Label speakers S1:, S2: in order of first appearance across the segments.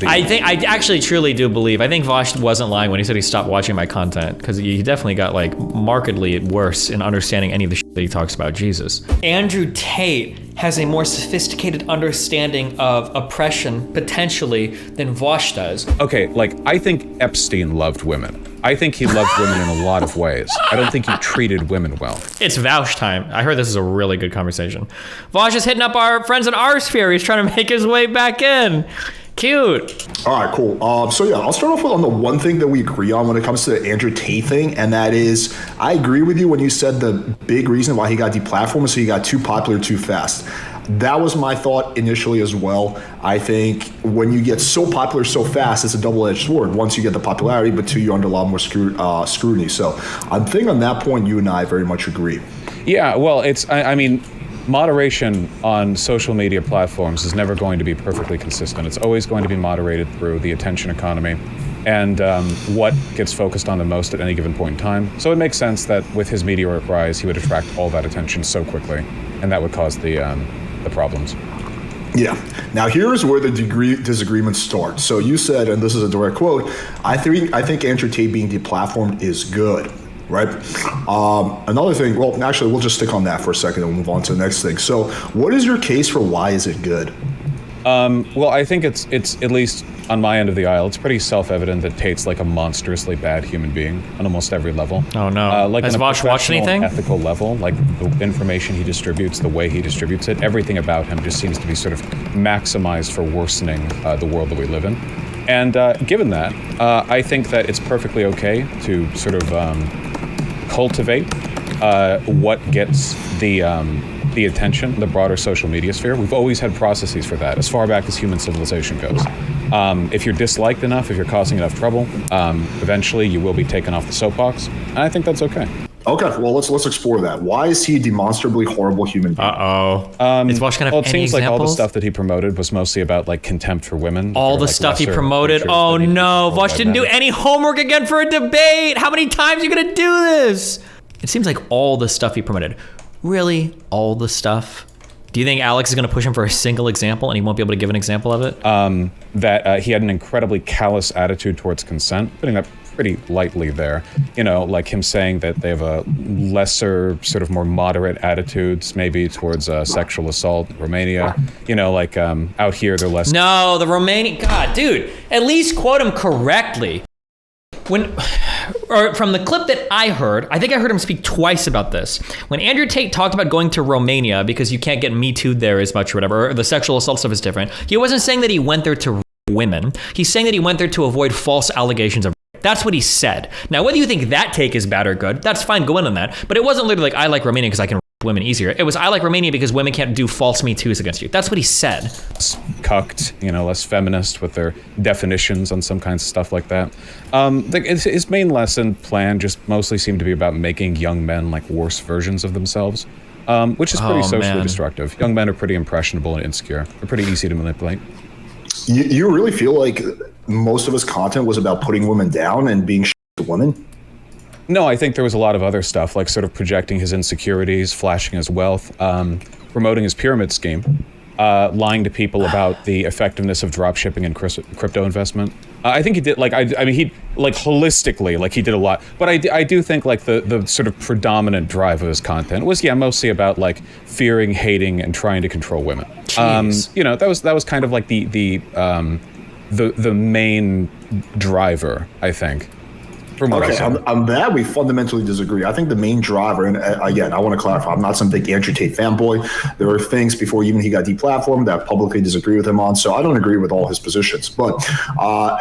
S1: I actually truly do believe. I think Vaush wasn't lying when he said he stopped watching my content, because he definitely got like markedly worse in understanding any of the shit that he talks about Jesus. Andrew Tate has a more sophisticated understanding of oppression potentially than Vaush does.
S2: Okay, like I think Epstein loved women. I think he loved women in a lot of ways. I don't think he treated women well.
S1: It's Vaush time. I heard this is a really good conversation. Vaush is hitting up our friends in our sphere. He's trying to make his way back in. Cute.
S3: All right, cool. So yeah, I'll start off with on the one thing that we agree on when it comes to the Andrew Tate thing, and that is, I agree with you when you said the big reason why he got deplatformed is he got too popular too fast. That was my thought initially as well. I think when you get so popular so fast, it's a double-edged sword. Once you get the popularity, but two, you're under a lot more scrutiny. So I think on that point, you and I very much agree.
S2: Yeah, well, I mean, moderation on social media platforms is never going to be perfectly consistent. It's always going to be moderated through the attention economy and what gets focused on the most at any given point in time. So it makes sense that with his meteoric rise, he would attract all that attention so quickly, and that would cause the problems.
S3: Yeah. Now here's where the disagreement starts. So you said, and this is a direct quote, I think Andrew Tate being deplatformed is good. Right. Another thing, well, actually, we'll just stick on that for a second and we'll move on to the next thing. So what is your case for why is it good?
S2: Well, I think it's at least on my end of the aisle, it's pretty self-evident that Tate's like a monstrously bad human being on almost every level.
S1: Oh, no.
S2: Like
S1: Has Vaush watched anything?
S2: Ethical level, like the information he distributes, the way he distributes it, everything about him just seems to be sort of maximized for worsening the world that we live in. And given that, I think that it's perfectly okay to sort of cultivate what gets the attention, the broader social media sphere. We've always had processes for that, as far back as human civilization goes. If you're disliked enough, if you're causing enough trouble, eventually you will be taken off the soapbox, and I think that's okay.
S3: Okay, well, let's explore that. Why is he a demonstrably horrible human being?
S1: Is Vaush gonna have
S2: it
S1: any
S2: seems like all the
S1: examples?
S2: stuff that he promoted was mostly about like contempt for women.
S1: All the
S2: like
S1: stuff he
S2: lesser
S1: promoted.
S2: creatures
S1: Oh
S2: that need to be
S1: no,
S2: controlled
S1: Vaush
S2: by
S1: didn't do
S2: men.
S1: any homework again for a debate. How many times are you gonna do this? It seems like all the stuff he promoted. Really? All the stuff? Do you think Alex is gonna push him for a single example and he won't be able to give an example of it?
S2: That he had an incredibly callous attitude towards consent, putting that pretty lightly there. You know, like him saying that they have a lesser, sort of more moderate attitudes maybe towards sexual assault in Romania. You know, like out here they're less...
S1: No, the Romanian... God, dude, at least quote him correctly. Or from the clip that I heard, I think I heard him speak twice about this. When Andrew Tate talked about going to Romania because you can't get Me Too'd there as much or whatever, or the sexual assault stuff is different, he wasn't saying that he went there to rape women. He's saying that he went there to avoid false allegations of rape. That's what he said. Now, whether you think that take is bad or good, that's fine, go in on that. But it wasn't literally like, I like Romania because I can rape women easier. It was, I like Romania because women can't do false Me Too's against you. That's what he said.
S2: Cucked, you know, less feminist with their definitions on some kinds of stuff like that. His main lesson plan just mostly seemed to be about making young men like worse versions of themselves, which is pretty socially destructive. Young men are pretty impressionable and insecure. They're pretty easy to manipulate.
S3: You really feel like most of his content was about putting women down and being to women?
S2: No, I think there was a lot of other stuff, like sort of projecting his insecurities, flashing his wealth, promoting his pyramid scheme, lying to people about the effectiveness of drop shipping and crypto investment. I think he did, like, I mean, he, like, holistically, like, he did a lot. But I do think, like, the sort of predominant drive of his content was, yeah, mostly about, like, fearing, hating, and trying to control women. You know, that was kind of like the main driver, I think.
S3: Okay, on that we fundamentally disagree. I think the main driver, and again, I want to clarify, I'm not some big Andrew Tate fanboy. There were things before even he got deplatformed that I publicly disagree with him on, so I don't agree with all his positions. But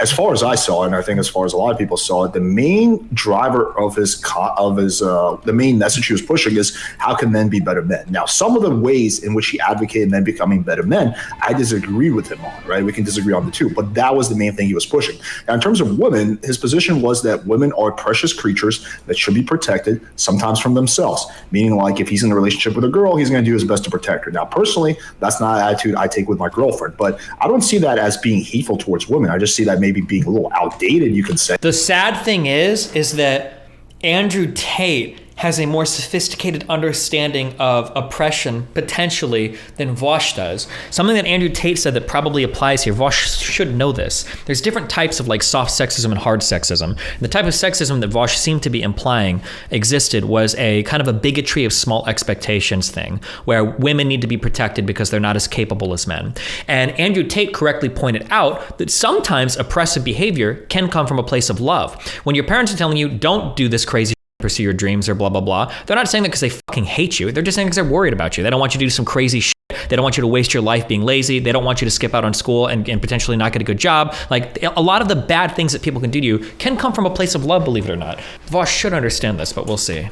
S3: as far as I saw, and I think as far as a lot of people saw it, the main driver of the main message he was pushing is how can men be better men? Now, some of the ways in which he advocated men becoming better men, I disagree with him on, right? We can disagree on the two, but that was the main thing he was pushing. Now, in terms of women, his position was that women are precious creatures that should be protected, sometimes from themselves. Meaning, like, if he's in a relationship with a girl, he's going to do his best to protect her. Now, personally, that's not an attitude I take with my girlfriend, but I don't see that as being hateful towards women. I just see that maybe being a little outdated, you can say.
S1: The sad thing is that Andrew Tate has a more sophisticated understanding of oppression, potentially, than Vaush does. Something that Andrew Tate said that probably applies here. Vaush should know this. There's different types of like soft sexism and hard sexism. And the type of sexism that Vaush seemed to be implying existed was a kind of a bigotry of small expectations thing, where women need to be protected because they're not as capable as men. And Andrew Tate correctly pointed out that sometimes oppressive behavior can come from a place of love. When your parents are telling you, don't do this crazy, pursue your dreams or blah, blah, blah, they're not saying that because they fucking hate you. They're just saying because they're worried about you. They don't want you to do some crazy shit. They don't want you to waste your life being lazy. They don't want you to skip out on school and potentially not get a good job. Like, a lot of the bad things that people can do to you can come from a place of love, believe it or not. Vaush should understand this, but we'll see.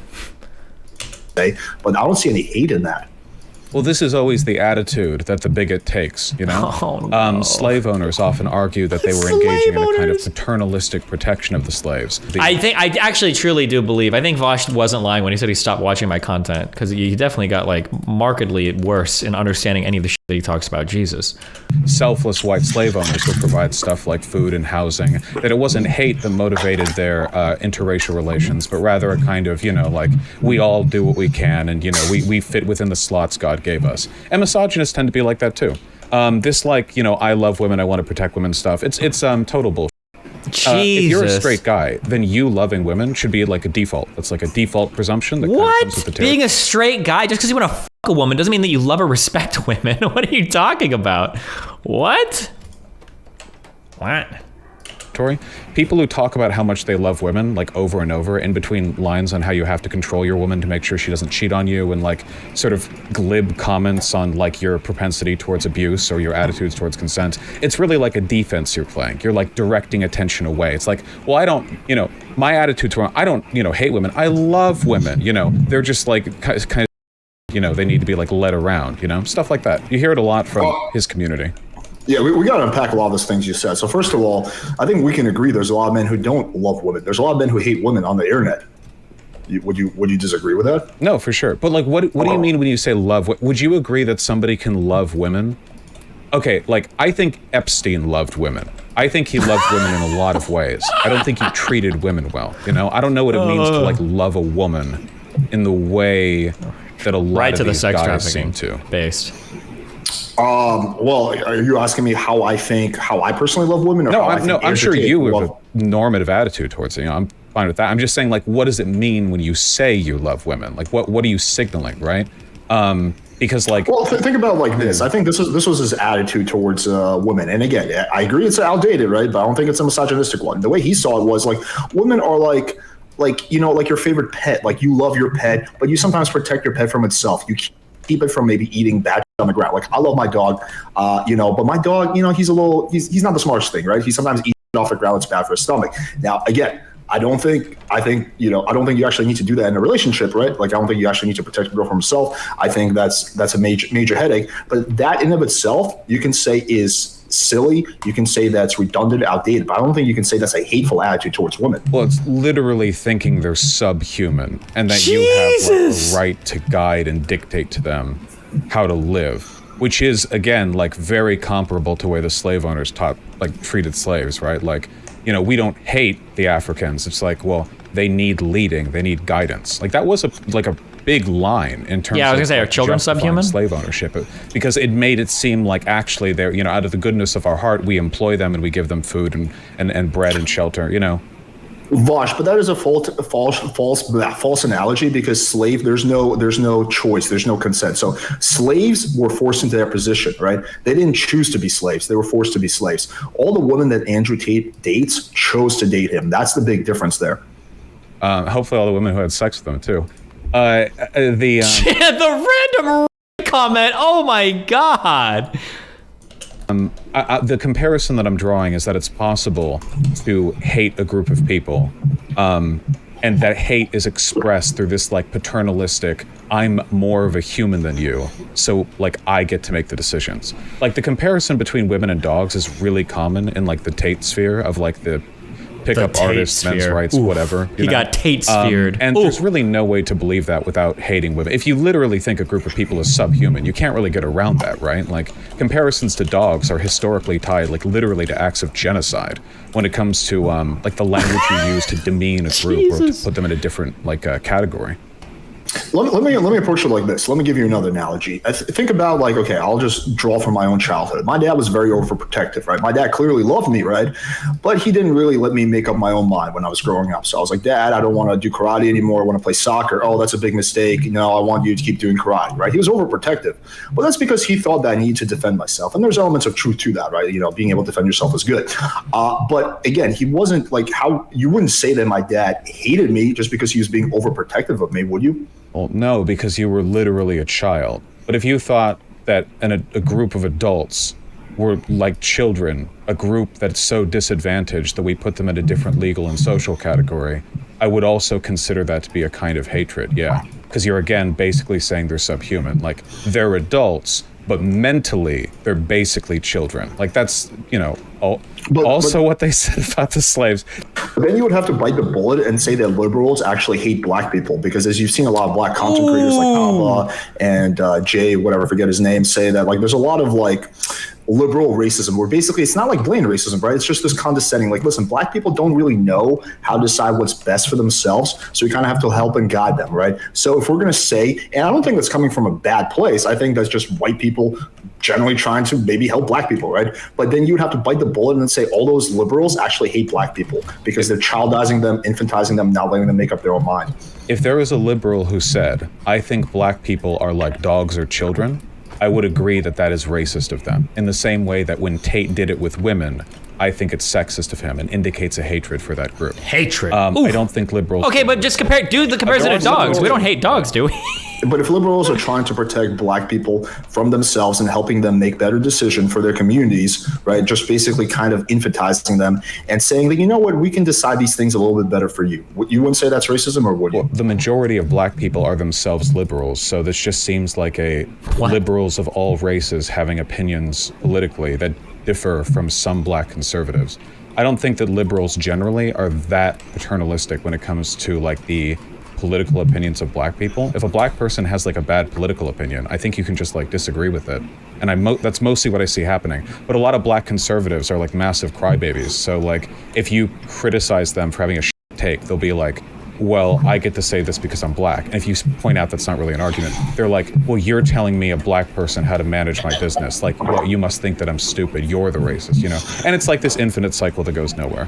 S3: But I don't see any hate in that.
S2: Well, this is always the attitude that the bigot takes, you know?
S1: Oh, no.
S2: Slave owners often argue that they were engaging in a kind of paternalistic protection of the slaves.
S1: I actually truly do believe, I think Vaush wasn't lying when he said he stopped watching my content, because he definitely got like markedly worse in understanding any of the shit that he talks about. Jesus.
S2: Selfless white slave owners would provide stuff like food and housing, that it wasn't hate that motivated their interracial relations, but rather a kind of, you know, like, we all do what we can, and, you know, we fit within the slots God gave us. And misogynists tend to be like that too. This, like, you know, I love women, I want to protect women stuff, it's total bullshit. If you're a straight guy, then you loving women should be like a default. It's like a default presumption that kind of comes with the territory.
S1: Being a straight guy, just because you want to fuck a woman doesn't mean that you love or respect women. What are you talking about? What?
S2: Tori, people who talk about how much they love women, like over and over, in between lines on how you have to control your woman to make sure she doesn't cheat on you, and like sort of glib comments on like your propensity towards abuse or your attitudes towards consent, it's really like a defense you're playing. You're like directing attention away. It's like, well, I don't, you know, my attitude toward, I don't, you know, hate women. I love women, you know, they're just like kind of, you know, they need to be like led around, you know, stuff like that. You hear it a lot from his community.
S3: Yeah, we got to unpack a lot of those things you said. So first of all, I think we can agree there's a lot of men who don't love women. There's a lot of men who hate women on the internet. Would you disagree with that?
S2: No, for sure. But like, what do you mean when you say love? Would you agree that somebody can love women? Okay, like, I think Epstein loved women. I think he loved women in a lot of ways. I don't think he treated women well. You know, I don't know what it means to like love a woman in the way that a lot of these guys seem to.
S1: Based.
S3: Well, are you asking me how I personally love women? Or
S2: no,
S3: how
S2: I'm sure you have a normative attitude towards it. You know, I'm fine with that. I'm just saying, like, what does it mean when you say you love women? Like, what are you signaling, right? Because, like,
S3: well, think about it like this. I think this was his attitude towards women. And again, I agree it's outdated, right? But I don't think it's a misogynistic one. The way he saw it was like, women are like, you know, like your favorite pet. Like, you love your pet, but you sometimes protect your pet from itself. You keep it from maybe eating bad on the ground. Like, I love my dog, you know, but my dog, you know, he's not the smartest thing, right? He sometimes eats off the ground. It's bad for his stomach. Now, again, I think you actually need to do that in a relationship, right? Like, I don't think you actually need to protect the girl from herself. I think that's a major headache. But that in of itself, you can say is silly. You can say that's redundant, outdated, but I don't think you can say that's a hateful attitude towards women.
S2: Well, it's literally thinking they're subhuman and that you have like, the right to guide and dictate to them how to live, which is, again, like very comparable to the way the slave owners treated slaves, right? Like, you know, we don't hate the Africans. It's like, well, they need leading, they need guidance. Like, that was a big line in terms of, I was gonna say, are children subhuman? Slave ownership, because it made it seem like actually they're, you know, out of the goodness of our heart, we employ them and we give them food and bread and shelter, you know.
S3: Vaush, but that is a false analogy, because there's no choice, there's no consent. So slaves were forced into their position, right? They didn't choose to be slaves; they were forced to be slaves. All the women that Andrew Tate dates chose to date him. That's the big difference there.
S2: Hopefully, all the women who had sex with him too.
S1: The random comment. Oh my god.
S2: The comparison that I'm drawing is that it's possible to hate a group of people, and that hate is expressed through this like paternalistic, I'm more of a human than you, so like I get to make the decisions. Like, the comparison between women and dogs is really common in like the Tate sphere of like the pickup artists, men's rights, whatever.
S1: He got Tate sphered.
S2: And there's really no way to believe that without hating women. If you literally think a group of people is subhuman, you can't really get around that, right? Like, comparisons to dogs are historically tied, like, literally to acts of genocide when it comes to, like, the language you use to demean a group or to put them in a different, like, category.
S3: Let me approach it like this. Let me give you another analogy. Think about like, okay, I'll just draw from my own childhood. My dad was very overprotective, right? My dad clearly loved me, right? But he didn't really let me make up my own mind when I was growing up. So I was like, Dad, I don't want to do karate anymore. I want to play soccer. Oh, that's a big mistake. No, I want you to keep doing karate, right? He was overprotective. But that's because he thought that I needed to defend myself. And there's elements of truth to that, right? Being able to defend yourself is good. But again, he wasn't like how you wouldn't say that my dad hated me just because he was being overprotective of me, would you?
S2: Well, no, because you were literally a child. But if you thought that a group of adults were like children, a group that's so disadvantaged that we put them in a different legal and social category, I would also consider that to be a kind of hatred, yeah. Because you're, again, basically saying they're subhuman. Like, they're adults, but mentally, they're basically children. Like, that's, what they said about the slaves.
S3: But then you would have to bite the bullet and say that liberals actually hate black people, because as you've seen a lot of black content creators like Alba and Jay, whatever, I forget his name, say that like there's a lot of like liberal racism where basically it's not like blatant racism, right? It's just this condescending, like, listen, black people don't really know how to decide what's best for themselves. So we kind of have to help and guide them, right? So if we're going to say, and I don't think that's coming from a bad place, I think that's just white people generally trying to maybe help black people, right? But then you would have to bite the bullet and then say all those liberals actually hate black people because they're childizing them, infantizing them, not letting them make up their own mind.
S2: If there was a liberal who said, I think black people are like dogs or children, I would agree that that is racist of them. In the same way that when Tate did it with women, I think it's sexist of him and indicates a hatred for that group.
S1: Hatred.
S2: I don't think liberals.
S1: Okay, but just do the comparison to dogs. We don't hate dogs, do we?
S3: But if liberals are trying to protect black people from themselves and helping them make better decisions for their communities, right, just basically kind of infantizing them and saying that, you know what, we can decide these things a little bit better for you. You wouldn't say that's racism, or would you?
S2: Well, the majority of black people are themselves liberals, so this just seems like liberals of all races having opinions politically that differ from some black conservatives. I don't think that liberals generally are that paternalistic when it comes to like the political opinions of black people. If a black person has like a bad political opinion, I think you can just like disagree with it. And that's mostly what I see happening. But a lot of black conservatives are like massive crybabies. So like if you criticize them for having a take, they'll be like, well, I get to say this because I'm black. And if you point out that's not really an argument, they're like, well, you're telling me, a black person, how to manage my business. Like, well, you must think that I'm stupid. You're the racist, And it's like this infinite cycle that goes nowhere.